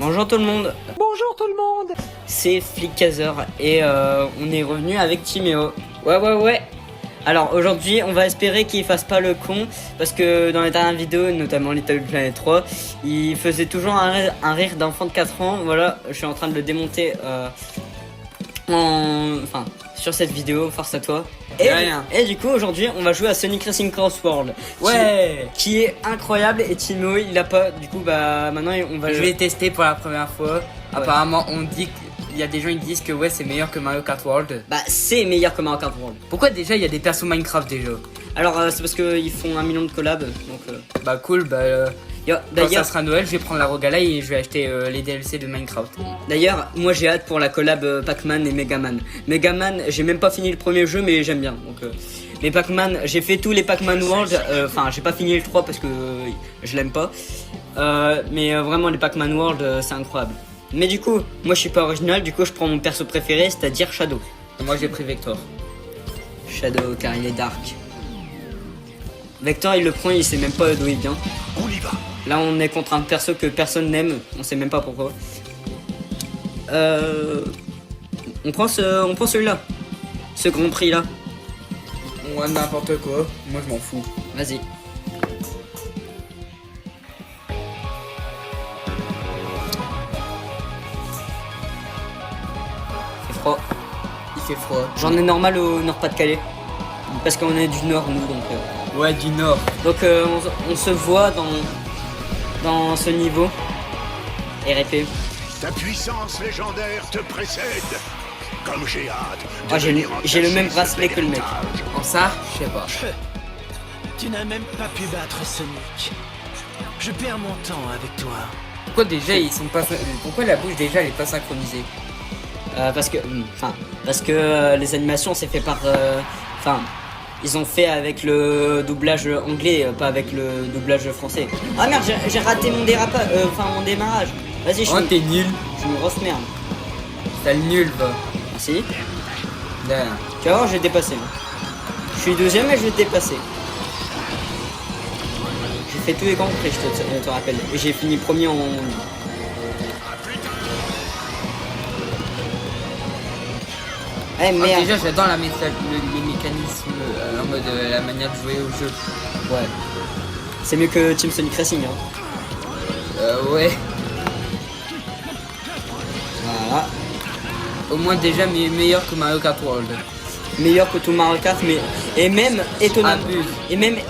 Bonjour tout le monde. Bonjour tout le monde. C'est Flickcaser et on est revenu avec Timéo. Ouais. Alors aujourd'hui on va espérer qu'il fasse pas le con parce que dans les dernières vidéos, notamment Little Planet 3, il faisait toujours un rire d'enfant de 4 ans. Voilà, je suis en train de le démonter sur cette vidéo, force à toi. Et du coup aujourd'hui on va jouer à Sonic Racing Cross World. Ouais. Qui est incroyable et Timo il l'a pas. Du coup bah maintenant on va Je vais tester pour la première fois. Apparemment on dit qu'il y a des gens qui disent que ouais c'est meilleur que Mario Kart World. Bah c'est meilleur que Mario Kart World. Pourquoi déjà il y a des persos Minecraft déjà? Alors c'est parce qu'ils font 1 million de collabs donc Bah cool, quand ça d'ailleurs sera Noël je vais prendre la Rogala et je vais acheter les DLC de Minecraft. D'ailleurs moi j'ai hâte pour la collab Pac-Man et Megaman. Megaman j'ai même pas fini le premier jeu mais j'aime bien donc mais Pac-Man j'ai fait tous les Pac-Man World, enfin j'ai pas fini le 3 parce que je l'aime pas mais vraiment les Pac-Man World c'est incroyable. Mais du coup moi je suis pas original, du coup je prends mon perso préféré, c'est-à-dire Shadow. Moi j'ai pris Vector. Shadow car il est dark. Vector il le prend, il sait même pas d'où il vient. On y va. Là on est contre un perso que personne n'aime, on sait même pas pourquoi. On prend celui-là. Ce Grand Prix là. Ouais n'importe quoi, moi je m'en fous. Vas-y. C'est froid. Il fait froid. J'en ai normal au Nord-Pas-de-Calais. Parce qu'on est du Nord nous donc. Ouais du Nord. Donc on se voit dans ce niveau. RP. Ta puissance légendaire te précède. Comme j'ai hâte. de Ah, venir j'ai le entacher même ce bracelet que le mec. héritage. En ça, je sais pas. Tu n'as même pas pu battre Sonic. Je perds mon temps avec toi. Pourquoi déjà ils sont pas. Pourquoi la bouche déjà elle est pas synchronisée? Parce que les animations c'est fait par ils ont fait avec le doublage anglais, pas avec le doublage français. Ah merde, j'ai raté mon mon démarrage. Vas-y, je Oh suis t'es nul. une grosse merde. T'as le nul va. Merci. Là. Tu vas voir, je vais dépasser. Je suis deuxième et je vais te dépasser. J'ai fait tous les grands prix, je te rappelle. Et j'ai fini premier en... Eh merde. Déjà j'adore les mécanismes en mode la manière de jouer au jeu. Ouais. C'est mieux que Team Sonic Racing hein. Ouais. Voilà. Au moins déjà meilleur que Mario Kart World. Meilleur que tout Mario Kart mais et même Abuse.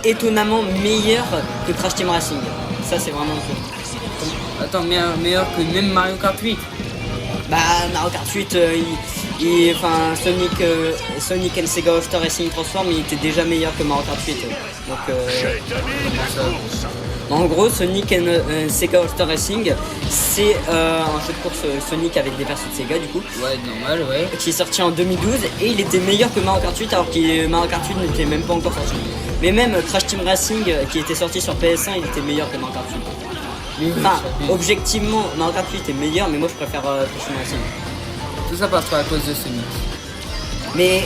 étonnamment meilleur que Crash Team Racing. Ça c'est vraiment cool. Attends, meilleur que même Mario Kart 8. Bah Mario Kart 8 Sonic and Sega All-Star Racing Transform il était déjà meilleur que Mario Kart 8. Donc J'ai donné l'immense. en gros Sonic and Sega All-Star Racing c'est un jeu de course Sonic avec des persos de Sega du coup. Ouais, normal, ouais. Qui est sorti en 2012 et il était meilleur que Mario Kart 8 alors que Mario Kart 8 n'était même pas encore sorti. Mais même Crash Team Racing qui était sorti sur PS1 il était meilleur que Mario Kart 8. Enfin, objectivement Mario Kart 8 est meilleur mais moi je préfère Crash Team Racing. Tout ça passe pas à cause de Sonic. Mais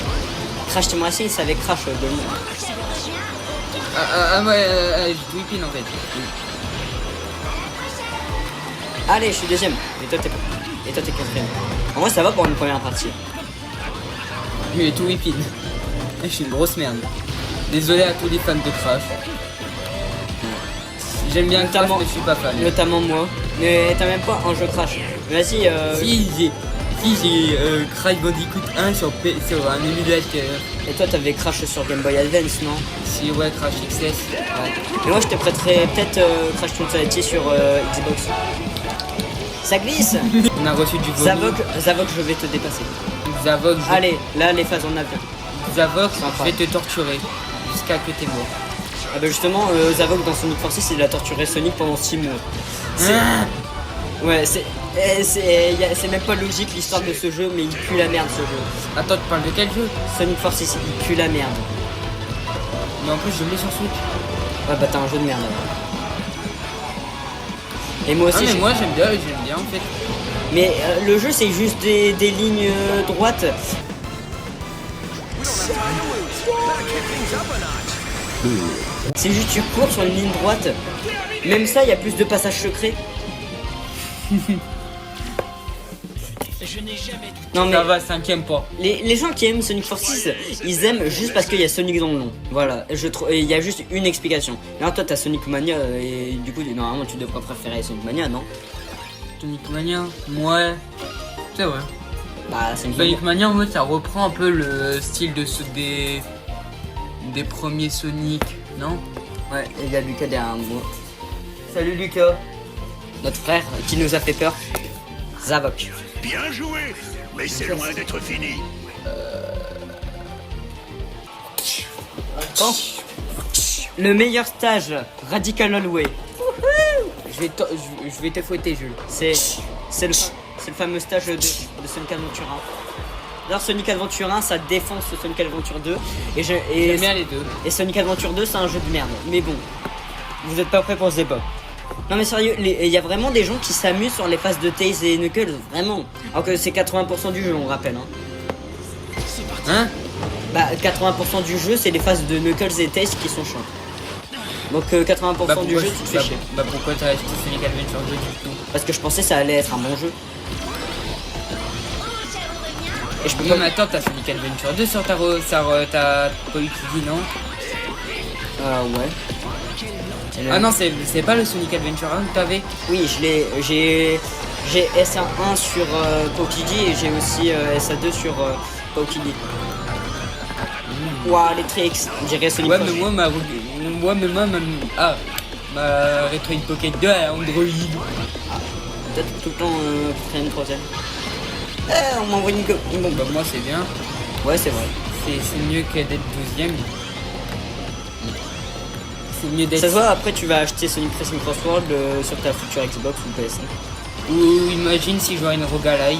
Crash Team Racing c'est avec Crash de nom. Je whippine en fait. Allez je suis deuxième et toi t'es quatrième. En vrai ça va pour une première partie. Lui il est tout whippine. Je suis une grosse merde. Désolé à tous les fans de Crash. J'aime bien Crash mais je suis pas fan. Notamment moi. Mais t'as même pas un jeu Crash. Vas-y Si j'ai Crash Bandicoot 1 sur un émulateur. Et toi t'avais Crash sur Game Boy Advance non? Si ouais, Crash XS. Ouais. Et moi je te prêterais peut-être Crash Totality sur Xbox. Ça glisse. On a reçu du vomi. Zavok je vais te dépasser. Zavok, Allez, là les phases en avion. Zavok, Sympa. je vais te torturer jusqu'à que t'es mort. Ah bah justement Zavok dans Sonic Forces il a torturé Sonic pendant 6 mois. Ouais c'est même pas logique l'histoire de ce jeu mais il pue la merde ce jeu. Attends, tu parles de quel jeu? Sonic Forces il pue la merde. Mais en plus je l'ai sur Switch. Ouais bah t'as un jeu de merde. Et moi aussi mais moi j'aime bien en fait. Mais le jeu c'est juste des lignes droites. C'est juste tu cours sur une ligne droite. Même ça, il y a plus de passages secrets. Je n'ai jamais... Non mais Ça va, 5ème pas. les gens qui aiment Sonic Forces, ils aiment juste parce qu'il y a Sonic dans le nom. Voilà, il y a juste une explication. Là toi t'as Sonic Mania et du coup normalement tu devrais préférer Sonic Mania, non? Sonic Mania, ouais. C'est vrai. Bah Sonic Mania. Sonic Mania, en mode, ça reprend un peu le style de ceux des premiers Sonic, non? Ouais, et il y a Lucas derrière moi. Salut Lucas. Notre frère qui nous a fait peur. Zavok. Bien joué, mais c'est loin d'être fini. Bon. Le meilleur stage, Radical Hallway. Je vais te fouetter, Jules. C'est le fameux stage de Sonic Adventure 1. D'ailleurs Sonic Adventure 1 ça défonce Sonic Adventure 2 J'aime bien les deux. et Sonic Adventure 2 c'est un jeu de merde. Mais bon, vous êtes pas prêts pour ce débat. Non mais sérieux, il y a vraiment des gens qui s'amusent sur les phases de Tails et Knuckles, vraiment. Alors que c'est 80% du jeu, on rappelle. Hein? Bah 80% du jeu c'est les phases de Knuckles et Tails qui sont chiantes. Donc 80% du jeu tu te fais chier. Bah pourquoi t'as acheté Sonic Adventure 2 du coup? Parce que je pensais que ça allait être un bon jeu. Et je peux Non pas... mais attends, t'as Sonic Adventure 2 sur ta Call of Duty, non? ouais. Ah non, c'est pas le Sonic Adventure 1 que t'avais? Oui, j'ai SA1 sur Pokidi et j'ai aussi SA2 sur Pokidi. Waouh, les tricks, on dirait Sonic Ouais, Forces. mais ma Retroid Pocket 2 a Android. Peut-être tout le temps traîne troisième. On m'a envoyé une bombe. Bah moi c'est bien. Ouais, c'est vrai. C'est mieux que d'être 12ème. C'est mieux d'être... Ça se voit, après tu vas acheter Sonic Racing Cross World sur ta future Xbox ou PS5. Ou imagine si je vois une Rogalai.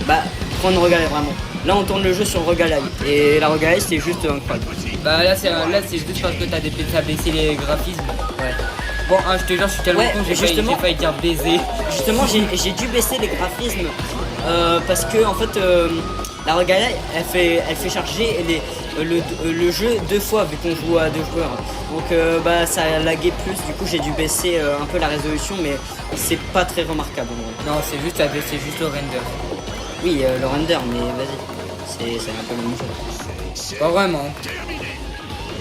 Bah, prends une Rogalai vraiment. Là on tourne le jeu sur Rogalai. Et la Rogalai c'est juste incroyable. Bah là c'est juste parce que t'as baissé les graphismes. Ouais. Bon, je te jure, je suis tellement Ouais, con, j'ai justement. failli dire baiser. Justement, j'ai dû baisser les graphismes parce que en fait la Rogalai elle fait charger le jeu deux fois vu qu'on joue à deux joueurs. Donc bah ça a lagué plus, du coup j'ai dû baisser un peu la résolution, mais c'est pas très remarquable en vrai. Non, c'est juste le render. Oui, le render, mais vas-y, c'est un peu le même jeu. Pas vraiment.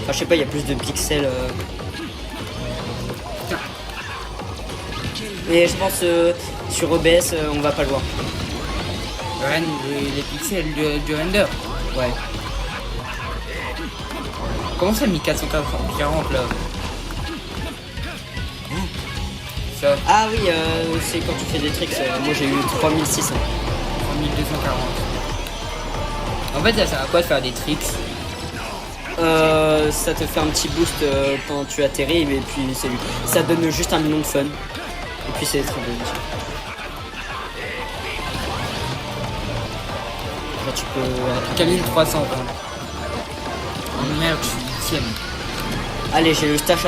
Enfin je sais pas, il y a plus de pixels. Mais je pense sur OBS on va pas le voir. Les pixels du render. Ouais. Comment ça 1440 là? Ça, Ah oui, c'est quand tu fais des tricks. Moi j'ai eu 3600. 3240. En fait ça sert à quoi de faire des tricks? Ça te fait un petit boost quand tu atterris et puis c'est lui. Ça donne juste un million de fun. Et puis c'est très bien. Là tu peux... Camille 320. Oh merde, je suis 8ème. Allez, j'ai le stage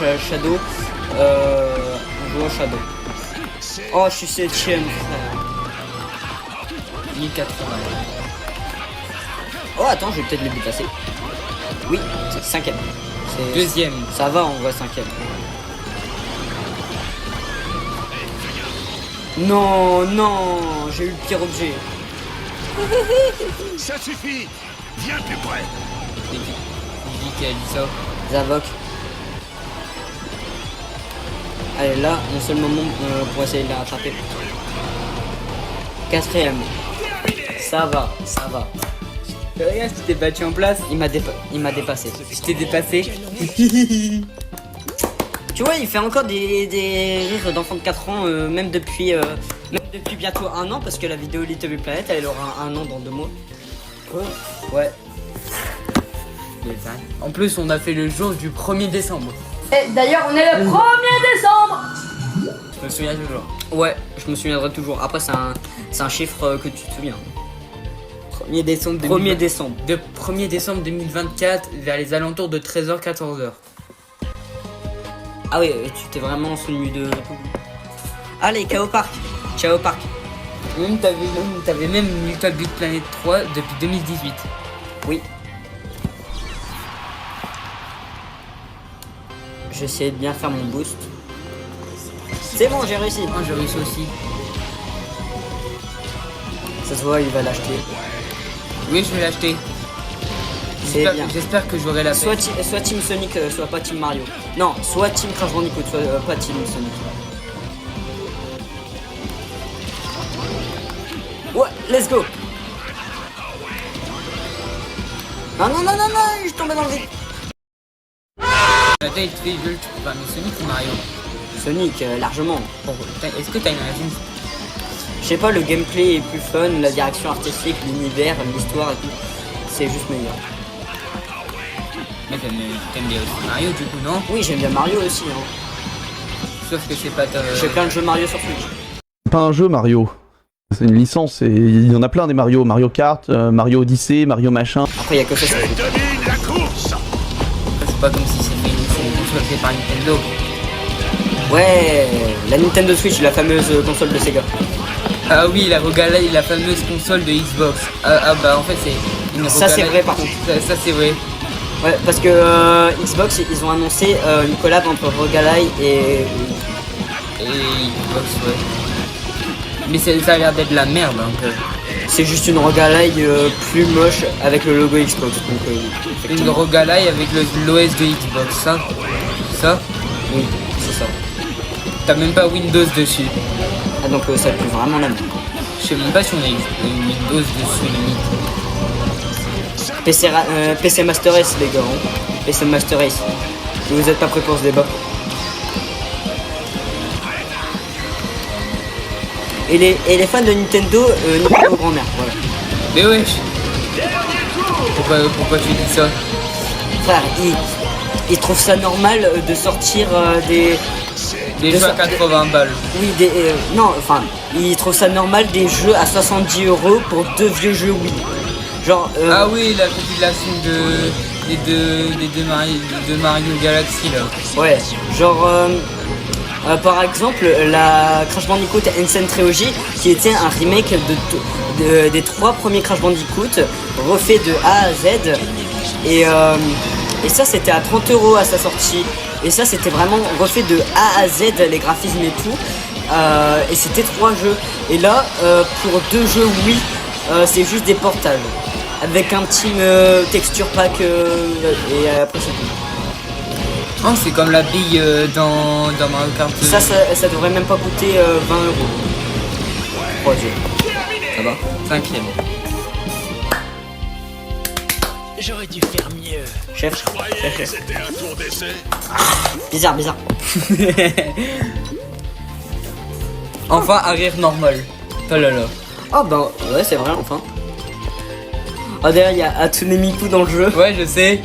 à Shadow. On joue au Shadow. Oh, je suis 7ème, frère. 1080. Oh, attends, je vais peut-être les dépasser. Oui, c'est 5ème. Deuxième. Ça va, on voit 5ème. Non, non, j'ai eu le pire objet. Ça suffit. Viens plus près. C'est qui qui a dit ça? Zavok. Allez, là, mon seul moment pour essayer de la rattraper. 4ème. Ça va, ça va. Regarde, tu t'es battu en place. Il m'a dépassé. Je t'ai dépassé. Tu vois, il fait encore des rires d'enfant de 4 ans, même depuis bientôt 1 an, parce que la vidéo Little Big Planet, elle aura 1 an dans 2 mois. Ouais. En plus, on a fait le jour du 1er décembre. Et d'ailleurs, on est le 1er décembre. Je me souviens toujours. Ouais, je me souviendrai toujours. Après, c'est un chiffre que tu te souviens. 1er décembre 1er décembre. De 1er décembre 2024 vers les alentours de 13h, 14h. Ah oui, tu t'es vraiment souvenu de tout. Allez, Chaos Park. Ciao Park. T'avais même Little Big Planet 3 depuis 2018. Oui. J'essayais de bien faire mon boost. C'est bon, j'ai réussi. Moi j'ai réussi aussi. Ça se voit, il va l'acheter. Oui, je vais l'acheter. C'est bien. J'espère que j'aurai la paix. Soit Team Sonic, soit pas Team Mario. Non, soit Team Crash Bandicoot, soit pas Team Sonic. Ouais, let's go. Non, non, non, non, non, je suis tombé dans le vide. La taille de jeu, tu peux pas, mais Sonic ou Mario? Sonic, largement. Est-ce que t'as une raison? Je sais pas, le gameplay est plus fun, la direction artistique, l'univers, l'histoire et tout. C'est juste meilleur. Mais t'aimes bien aussi Mario du coup, non? Oui, j'aime bien Mario aussi. Hein. Sauf que c'est pas ta... J'ai plein de jeux Mario sur Switch. Pas un jeu Mario. C'est une licence et il y en a plein des Mario. Mario Kart, Mario Odyssey, Mario machin. Après, il y a que ça. Je domine la course. C'est pas comme si c'était une console faite par Nintendo. Ouais, la Nintendo Switch, la fameuse console de Sega. Ah oui, la fameuse console de Xbox. Bah en fait c'est une Ça, c'est vrai, par contre. Ça c'est vrai. Ouais, parce que Xbox, ils ont annoncé une collab entre Rogalai et... Et Xbox, ouais. Mais ça a l'air d'être de la merde un peu. C'est juste une Rogalai plus moche avec le logo Xbox. Donc, Une rogalai avec l'OS de Xbox, ça? Ça? oui, c'est ça. T'as même pas Windows dessus. Ah, donc ça pue vraiment la même. Je sais même pas si on a Windows dessus limite. PC Master Race, les gars. Hein. PC Master Race. Si vous êtes pas prêts pour ce débat. Et les fans de Nintendo, Nintendo grand-mère, voilà. Mais wesh. Pourquoi tu dis ça? Frère, ils trouvent ça normal de sortir des Des jeux à 80 balles. Oui, non, enfin, ils trouvent ça normal des jeux à 70 € pour deux vieux jeux Wii. Genre. Ah oui, la compilation des deux Mario Galaxy là. Ouais, genre. Par exemple, la Crash Bandicoot Insane Trilogy, qui était un remake des trois premiers Crash Bandicoot, refait de A à Z. Et ça, c'était à 30 € à sa sortie. Et ça, c'était vraiment refait de A à Z, les graphismes et tout. Et c'était 3 jeux. Et là, pour 2 jeux, oui, c'est juste des portages. Avec un petit texture pack et après c'est tout. Oh, c'est comme la bille dans Mario Kart. Ça devrait même pas coûter 20 €. 3 jeux. Ça va? 5ème. J'aurais dû faire mieux. Chef. C'était un tour d'essai. Bizarre. Enfin, un rire normal. Oh là là. Oh ben, ouais, c'est vrai, enfin. Oh, d'ailleurs, il y a Hatsune Miku dans le jeu. Ouais, je sais.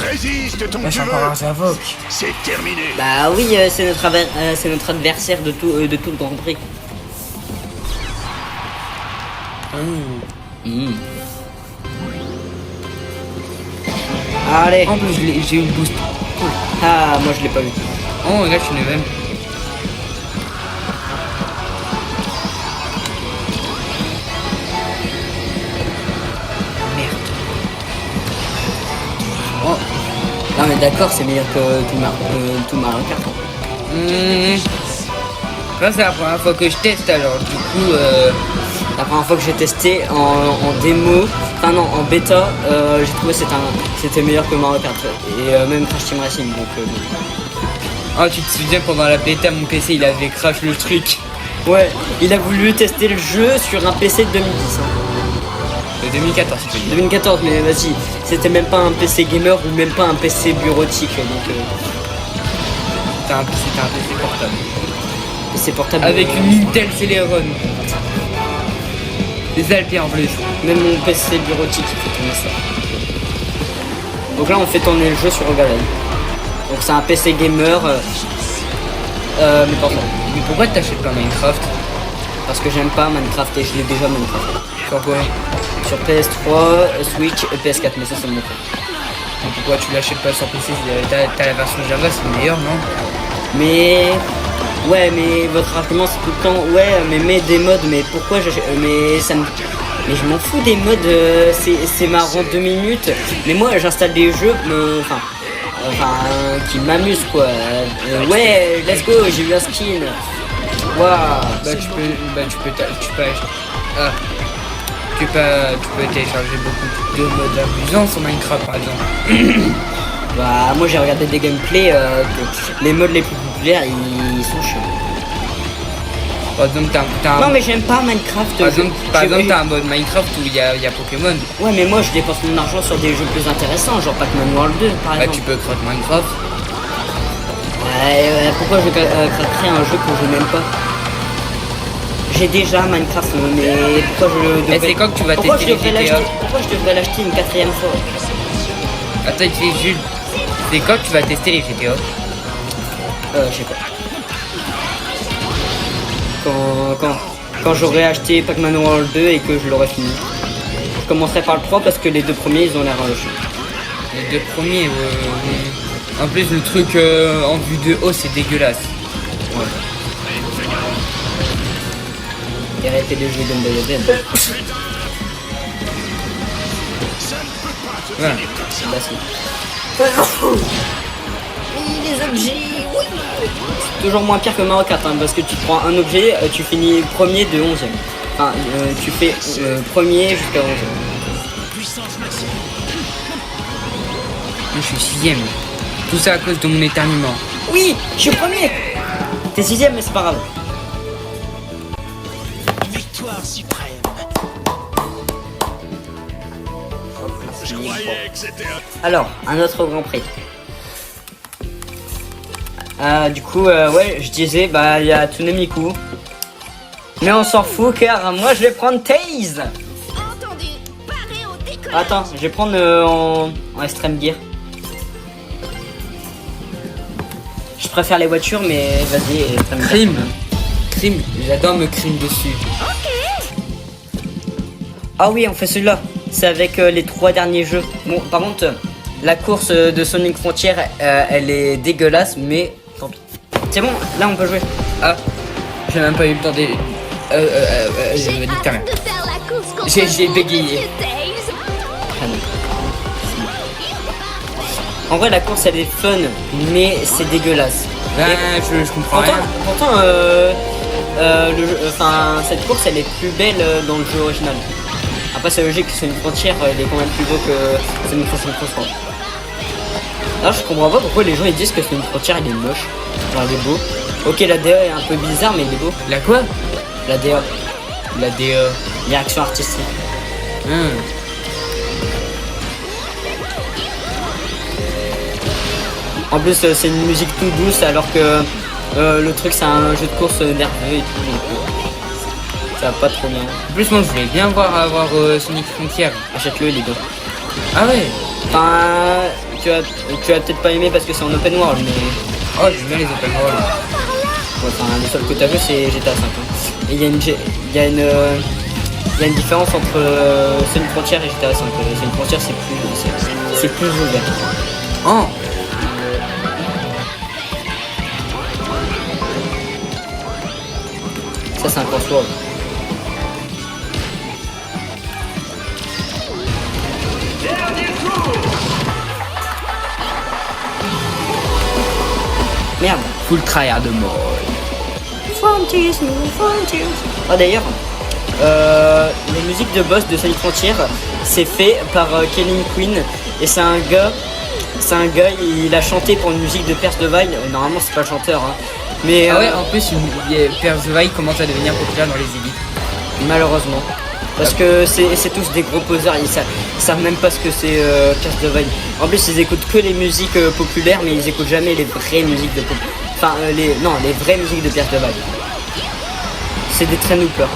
Résiste ton dieu. J'invoque. C'est terminé. Bah oui, c'est notre adversaire de tout le Grand Prix. Allez. En plus, j'ai eu le boost. Ah, moi je l'ai pas vu. Oh, regarde, je suis le même. Oh. Non mais d'accord, c'est meilleur que tout Mario Kart. Là, c'est la première fois que je teste alors. Du coup, La première fois que j'ai testé en démo, enfin non, en bêta, j'ai trouvé que c'était meilleur que Mario Kart. Et même Crash Team Racing. Donc, oh, tu te souviens pendant la bêta, mon PC il avait crash le truc. ouais, il a voulu tester le jeu sur un PC de 2010. Hein. De 2014, tu peux dire. 2014, mais vas-y, c'était même pas un PC gamer ou même pas un PC bureautique. Donc, C'était un PC portable. PC portable. Avec une Intel Celeron. Des Alpes en plus. Même mon PC bureautique, il fait tourner ça. Donc là, on fait tourner le jeu sur Rogalai. Donc c'est un PC gamer, mais portable. Mais pourquoi t'achètes pas Minecraft? Parce que j'aime pas Minecraft et je l'ai déjà Minecraft. Sur quoi? Sur PS3, Switch et PS4, mais ça c'est mon fait. Pourquoi tu l'achètes pas sur PC? T'as la version Java, c'est meilleur, non? Mais ouais, mais votre argument c'est tout le temps ouais, mais mets des mods, mais pourquoi j'achète, mais ça me, mais je m'en fous des mods, c'est marrant 2 minutes. Mais moi j'installe des jeux, enfin qui m'amuse quoi. Ouais, let's go, j'ai eu un skin. Waouh. Tu peux télécharger beaucoup de modes amusants sur Minecraft par exemple. Bah moi j'ai regardé des gameplays, que les modes les plus populaires ils sont chiants. Par exemple, t'as un... Non mais j'aime pas Minecraft. Par exemple, t'as un mode Minecraft où il y a Pokémon. Ouais mais moi je dépense mon argent sur des jeux plus intéressants, genre Pac-Man World 2 par Bah exemple. tu peux crack Minecraft. Ouais, pourquoi je craquerais un jeu que je n'aime pas? J'ai déjà Minecraft, mais pourquoi je devrais... c'est quand que tu vas pourquoi tester je devrais les GTA? l'acheter Pourquoi je devrais l'acheter une 4e fois? Attends, Jules, c'est quand que tu vas tester les GTA? Je sais pas. Quand j'aurai acheté Pac-Man World 2 et que je l'aurai fini. Je commencerai par le 3 parce que les deux premiers ils ont l'air chiants. Les deux premiers, en plus le truc en vue de haut c'est dégueulasse. Ouais. Et arrêtez les jeux Game Boy Advance. Voilà. Là, c'est... les objets, oui. C'est toujours moins pire que Mario Kart parce que tu prends un objet, tu finis premier de 11e. Enfin, tu fais premier jusqu'à 11e. Moi je suis 6ème. Tout ça à cause de mon éternuement. Oui, je suis premier. T'es 6ème mais c'est pas grave. Victoire suprême. Je croyais que c'était un... Alors, un autre Grand Prix. Du coup, ouais, je disais, bah, il y a Tsunemiku. Mais on s'en fout car moi je vais prendre Taze. Attends, je vais prendre en Extreme Gear. Je préfère les voitures, mais vas-y, Extreme Gear. Crime, j'adore me crime dessus. Ah oui, on fait celui-là. C'est avec les 3 derniers jeux. Bon, par contre, la course de Sonic Frontier, elle est dégueulasse, mais tant pis. C'est bon, là on peut jouer. Ah, j'ai même pas eu le temps de... J'ai quand même. hâte de faire la course contre J'ai mon bégayé. monsieur Tails. Ah non. En vrai, la course elle est fun, mais c'est dégueulasse. Je comprends rien. Pourtant, cette course elle est plus belle dans le jeu original. Après, c'est logique que Sonic Frontier il est quand même plus beau que Sonic Cross. Là, je comprends pas pourquoi les gens ils disent que Sonic Frontier il est moche. Alors, il est beau. Ok, la DA est un peu bizarre, mais il est beau. La quoi? La DA, La DE. direction artistique. En plus, c'est une musique tout douce, alors que le truc c'est un jeu de course nerveux et tout. Donc, ça va pas trop bien. En plus, moi je voulais bien avoir Sonic Frontier. Achète-le, il est bien. Ah ouais. Enfin, tu vas peut-être pas aimer parce que c'est en open world, mais Oh, j'aime bien les open world. ouais, enfin, le seul que t'as vu c'est GTA 5. Hein. Et il y a une différence entre Sonic Frontier et GTA 5. Sonic Frontier c'est plus ouvert. Oh. Ça c'est un crossword. Merde. Full tryhard de mode. Ah d'ailleurs, les musiques de boss de Sonic Frontier, c'est fait par Kevin Quinn et c'est un gars, il a chanté pour une musique de Perceval. Normalement c'est pas le chanteur, hein. Mais Ah ouais, en plus, Perceval commence à devenir populaire dans les élites. malheureusement. Parce que c'est tous des gros poseurs, ils savent même pas ce que c'est Perceval. En plus ils écoutent que les musiques populaires, mais ils écoutent jamais les vraies musiques de les vraies musiques de Perceval. C'est des train hoopers.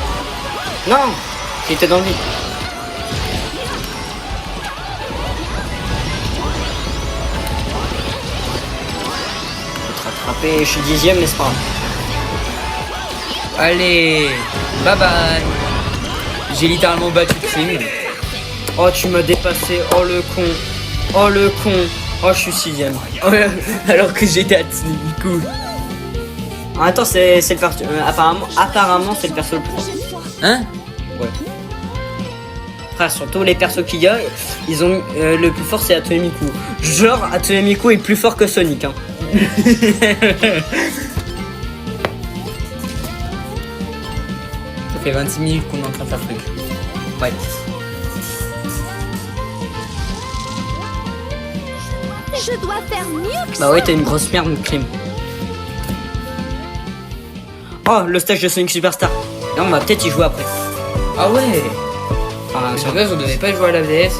Non, j'étais dans le vide. Je vais te rattraper, je suis 10ème, mais c'est pas grave. Allez, bye bye. J'ai littéralement battu Crime. Oh, tu m'as dépassé, oh le con. Oh le con. Oh, je suis 6ème. Alors que j'étais à Tsunemiku. Attends, c'est le perso. Apparemment, c'est le perso le plus fort. Hein? Ouais. Frère, sur tous les persos qu'il y a, ils ont le plus fort c'est Hatsune Miku. Genre Hatsune Miku est plus fort que Sonic. Hein. Ça fait 26 minutes qu'on est en train de faire truc. Ouais. Je dois faire mieux que Bah ouais, t'as une grosse merde, Crime. Oh, le stage de Sonic Superstar. Là, on va peut-être y jouer après. Ah ouais. Enfin, Sur base, on devait pas jouer à la DS.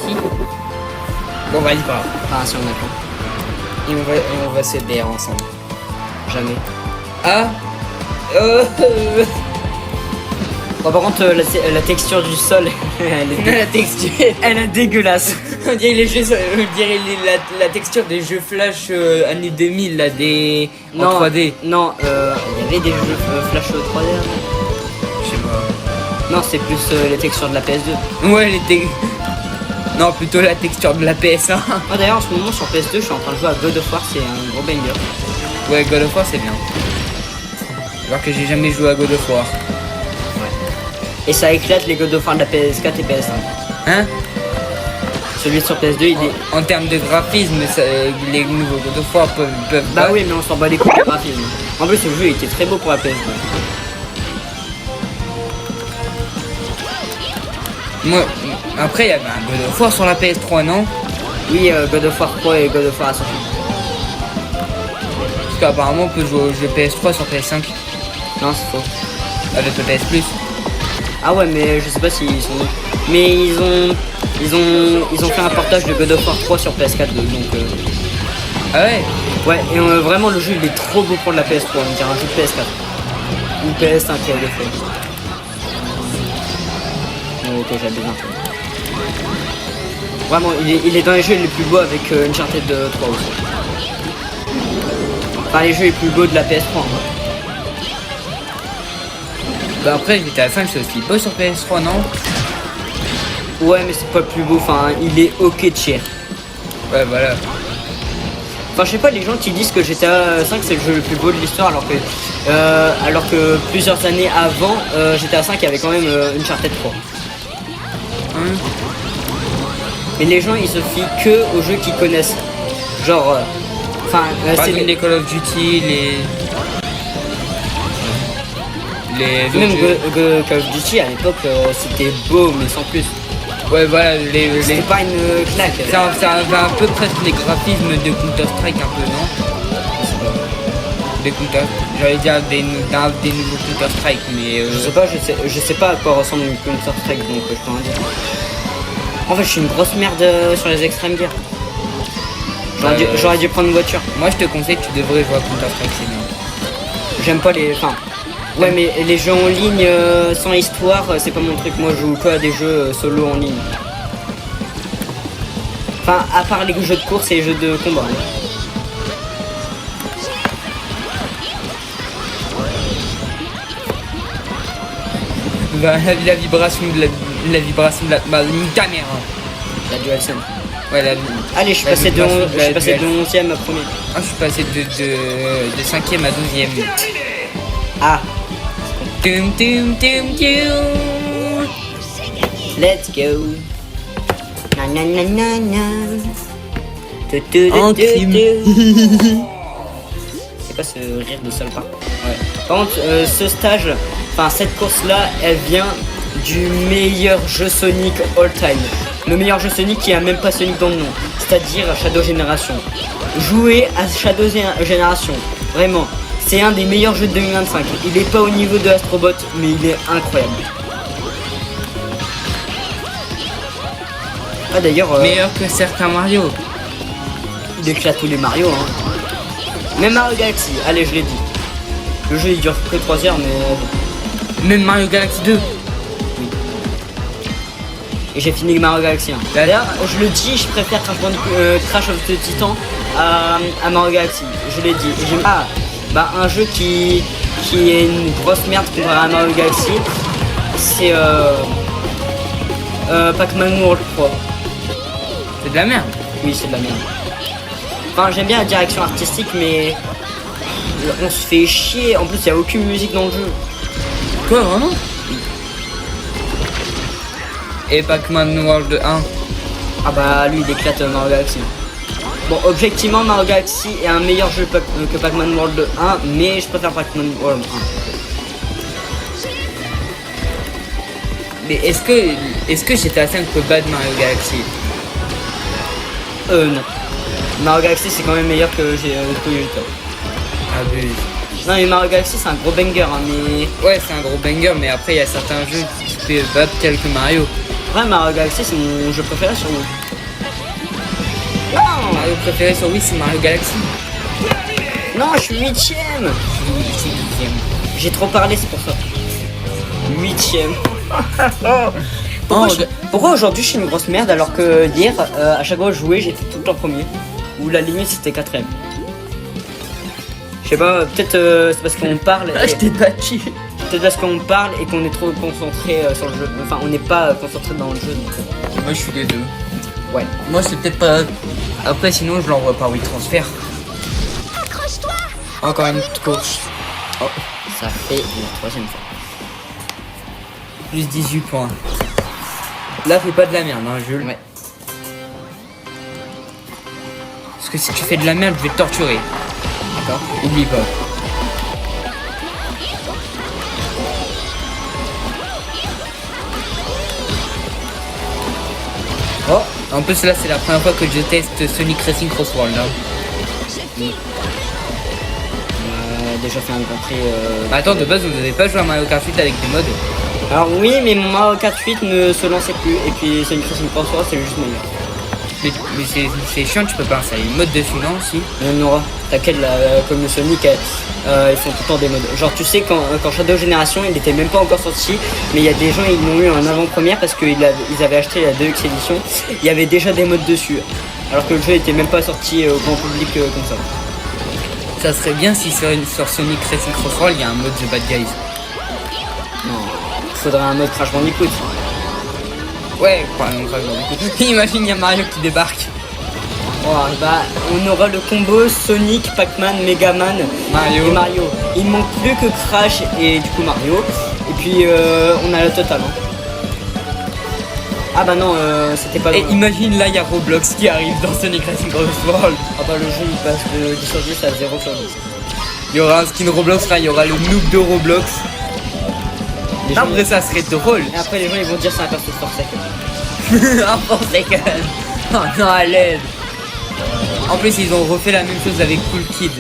Si. Bon, vas-y, pas grave. enfin, si on a pas. Et on va s'aider ensemble. Jamais. Ah. Bon, par contre, la texture du sol, elle est, La texture. elle est dégueulasse. On dirait les jeux, on dirait la texture des jeux Flash années 2000 là, des en 3D. Non, il y avait des jeux Flash 3D. Je sais pas. Non, c'est plus les textures de la PS2. Ouais, non, plutôt la texture de la PS1. Ah, d'ailleurs, en ce moment, sur PS2, je suis en train de jouer à God of War, c'est un gros banger. Ouais, God of War c'est bien. Alors que j'ai jamais joué à God of War. Et ça éclate les God of War de la PS4 et PS5. Hein? Celui sur PS2, il est... En termes de graphisme, les nouveaux God of War peuvent Bah battre. oui, mais on s'en bat les couilles du graphisme. En plus, le jeu était très beau pour la PS2. Moi, après, il y avait un God of War sur la PS3, non? Oui, God of War 3 et God of War Ascension. Parce qu'apparemment, on peut jouer au jeu PS3 sur PS5 Non, c'est faux. avec le PS Plus. Ah ouais, mais je sais pas s'ils sont... Mais ils ont fait un portage de God of War 3 sur PS4, donc... Ah ouais? Ouais, et vraiment, le jeu, il est trop beau pour de la PS3, on dirait un jeu de PS4. Ou PS5, il y a des fois. Oh, ok, j'abuse un peu. Vraiment, il est dans les jeux les plus beaux avec Uncharted 3 aussi. Enfin, les jeux les plus beaux de la PS3. Hein. Bah après, GTA 5 c'est aussi beau sur PS3, non? Ouais, mais c'est pas le plus beau, enfin, il est ok tier. Ouais, voilà. Enfin, je sais pas, les gens qui disent que GTA 5 c'est le jeu le plus beau de l'histoire, alors que plusieurs années avant, GTA 5 avait quand même Uncharted 3. Hein? Mais les gens ils se fient que aux jeux qu'ils connaissent. Genre, enfin, Par c'est exemple, les Call of Duty, les même autres jeux. Call of Duty à l'époque c'était beau, mais sans plus. Ouais, voilà, C'était pas une claque. ça avait un peu presque les graphismes de Counter-Strike, un peu, non? Des Counter, j'allais dire des nouveaux Counter-Strike, mais Je sais pas à quoi ressemble une Counter-Strike, donc je peux en dire. En fait, je suis une grosse merde sur les extrêmes guerres. J'aurais dû prendre une voiture. moi je te conseille, tu devrais jouer à Counter-Strike, c'est bien. J'aime pas les... Enfin... Ouais, mais les jeux en ligne sans histoire, c'est pas mon truc. Moi, je joue que à des jeux solo en ligne. Enfin, à part les jeux de course et les jeux de combat. Bah, la vibration de la caméra. La DualSense. Ouais, Allez, je suis passé de 11ème à premier. je suis passé de 5ème à 12ème. Ah, Tum tum tum tum. let's go. Na na na na na. Tu, tu, tu, En tu, crime. tu. C'est quoi ce rire de salopard? Ouais. Par contre, ce stage, enfin cette course-là, elle vient du meilleur jeu Sonic all time. Le meilleur jeu Sonic qui a même pas Sonic dans le nom, c'est-à-dire Shadow Generation. Jouez à Shadow Generation, vraiment. C'est un des meilleurs jeux de 2025. Il est pas au niveau de Astrobot, mais il est incroyable. Ah d'ailleurs, Meilleur que certains Mario. il éclate tous les Mario. Hein. Même Mario Galaxy, allez, je l'ai dit. Le jeu il dure que 3 heures, mais... Même Mario Galaxy 2. Et j'ai fini Mario Galaxy 1. D'ailleurs, je le dis, je préfère Crash of the Titan à Mario Galaxy. Je l'ai dit. Et bah un jeu qui est une grosse merde comparé à Mario Galaxy, c'est Pac-Man World 3. C'est de la merde. Oui, c'est de la merde. Enfin, j'aime bien la direction artistique, mais on se fait chier. En plus, il n'y a aucune musique dans le jeu. Quoi, vraiment? Et Pac-Man World 1. Ah bah lui il éclate Mario Galaxy. Bon objectivement Mario Galaxy est un meilleur jeu que Pac-Man World 1, mais je préfère Pac-Man World 1. Mais est-ce que GTA 5 peut battre Mario Galaxy? Non. Mario Galaxy c'est quand même meilleur que Toyota. Abuse. Non mais Mario Galaxy c'est un gros banger hein, mais... Ouais, c'est un gros banger, mais après il y a certains jeux qui peuvent battre tels que Mario. Ouais Mario Galaxy c'est mon jeu préféré sur Wii. Mon Mario préféré sur Wii c'est Mario Galaxy. Non je suis 8ème. J'ai trop parlé c'est pour ça. 8ème. Pourquoi aujourd'hui je suis une grosse merde alors que hier à chaque fois que je jouais j'étais tout le temps premier. Ou la limite c'était 4ème. Je sais pas, peut-être c'est parce qu'on parle. Je t'ai battu. Peut-être parce qu'on parle et qu'on est trop concentré sur le jeu. Enfin on n'est pas concentré dans le jeu. Donc, Moi je suis les deux. ouais. Moi c'est peut-être pas. Après sinon je l'envoie par WeTransfer. Accroche-toi. Encore une petite course. Oh, ça fait la 3ème fois. Plus 18 points. Là fais pas de la merde hein Jules. Ouais. Parce que si tu fais de la merde je vais te torturer. D'accord. Oublie pas. Oh, en plus là c'est la première fois que je teste Sonic Racing Cross World là. On a déjà fait un grand prix. Bah attends, de base vous n'avez pas joué à Mario Kart 8 avec des modes. Alors oui mais mon Mario Kart 8 ne se lançait plus et puis c'est une Racing Cross World c'est juste meilleur. Mais c'est chiant, tu peux pas installer une mode dessus non si. Nora, t'inquiète là, comme le Sonic, ils font tout le temps des modes. Genre tu sais quand Shadow Generation il était même pas encore sorti, mais il y a des gens ils l'ont eu en avant-première parce qu'ils avaient acheté la 2X édition, il y avait déjà des modes dessus. Alors que le jeu était même pas sorti au grand public comme ça. Ça serait bien si sur Sonic Racing Cross World il y a un mode The Bad Guys. Non, il faudrait un mode Crash Bandicoot. Ouais, quoi, non, pas vraiment. Imagine il y a Mario qui débarque. Oh, bah, on aura le combo Sonic, Pac-Man, Megaman Mario. et Mario. Il manque plus que Crash et du coup Mario. Et puis on a la totale. Hein. Ah bah non, c'était pas Et loin. imagine là il y a Roblox qui arrive dans Sonic Racing Cross World. Ah bah le jeu il passe de 10 sur 10 à 0 sur 10. Il y aura un skin Roblox là, il y aura le noob de Roblox. Les gens, Après ça serait drôle. et après les gens ils vont dire c'est un perso de Forsaken. Un Forsaken. Oh non, à l'aide. En plus ils ont refait la même chose avec Cool Kid.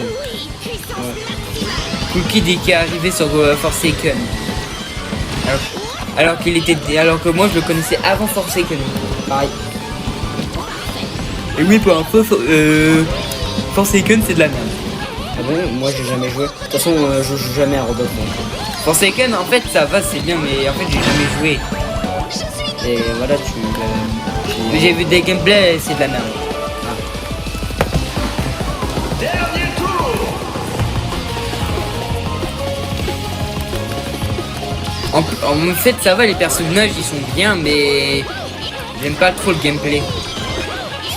Cool Kid qui est arrivé sur Forsaken. Alors que moi je le connaissais avant Forsaken. Pareil. Et oui, pour un peu, Forsaken c'est de la merde. Ah bon, moi j'ai jamais joué. De toute façon je joue jamais à Roblox. Forsaken en fait ça va, c'est bien, mais en fait j'ai jamais joué. Et voilà Mais j'ai vu des gameplays, c'est de la merde. En fait ça va, les personnages ils sont bien, mais j'aime pas trop le gameplay.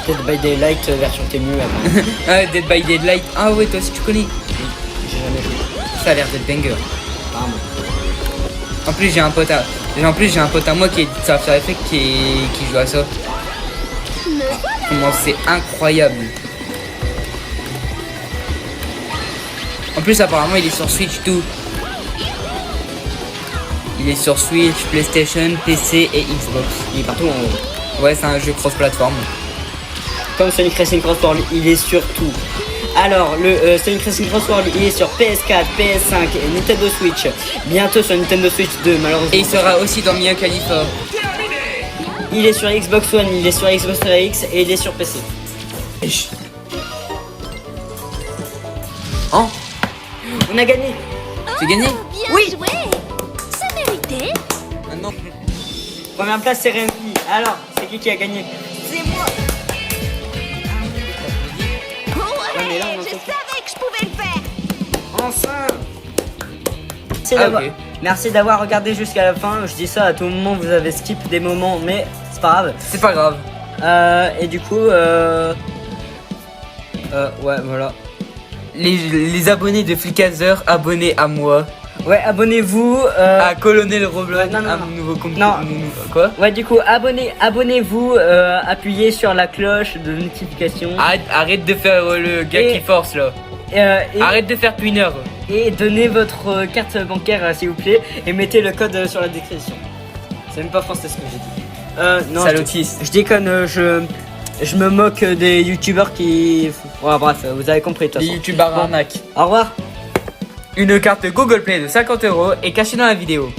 Dead by Daylight version Temu après. Ah, Dead by Daylight, ah ouais toi aussi tu connais. J'ai jamais joué. Ça a l'air d'être banger. Apparemment. En plus j'ai un pote à moi qui est ça After Effects qui joue à ça. Comment c'est incroyable. En plus apparemment il est sur Switch tout. Il est sur Switch, PlayStation, PC et Xbox. Il est partout en haut. Ouais c'est un jeu cross-platform. Comme Sonic Racing Cross World, il est sur tout. Alors, le Sonic Racing Cross World, il est sur PS4, PS5 et Nintendo Switch. Bientôt sur Nintendo Switch 2, malheureusement. Et il sera aussi dans Mia Khalifa. Il est sur Xbox One, il est sur Xbox Series X et il est sur PC. Oh, On a gagné. j'ai gagné. Bien joué. Ça méritait. Maintenant. Première place, c'est Rémi. Alors, c'est qui a gagné? C'est moi. Ouais, mais là, on je entend savais que je pouvais le faire. Enfin. Ah, ok. Merci d'avoir regardé jusqu'à la fin. Je dis ça à tout moment, vous avez skip des moments, mais c'est pas grave. C'est pas grave. Et du coup, ouais, voilà. Les abonnés de Flickazer, abonnez à moi. Ouais, abonnez-vous. À Colonel Roblox, non, non, un non. nouveau compte. Non. Quoi? Ouais, du coup, abonnez-vous, appuyez sur la cloche de notification. Arrête de faire le gars Et- qui force là. Arrête de faire twinner. Et donnez votre carte bancaire, s'il vous plaît, et mettez le code sur la description. C'est même pas français ce que j'ai dit. Non, Salotiste. je déconne, je me moque des youtubeurs qui. Ouais, bref, vous avez compris de toute Les façon. youtubeurs Bon. arnaques. Au revoir. Une carte Google Play de 50 € est cachée dans la vidéo.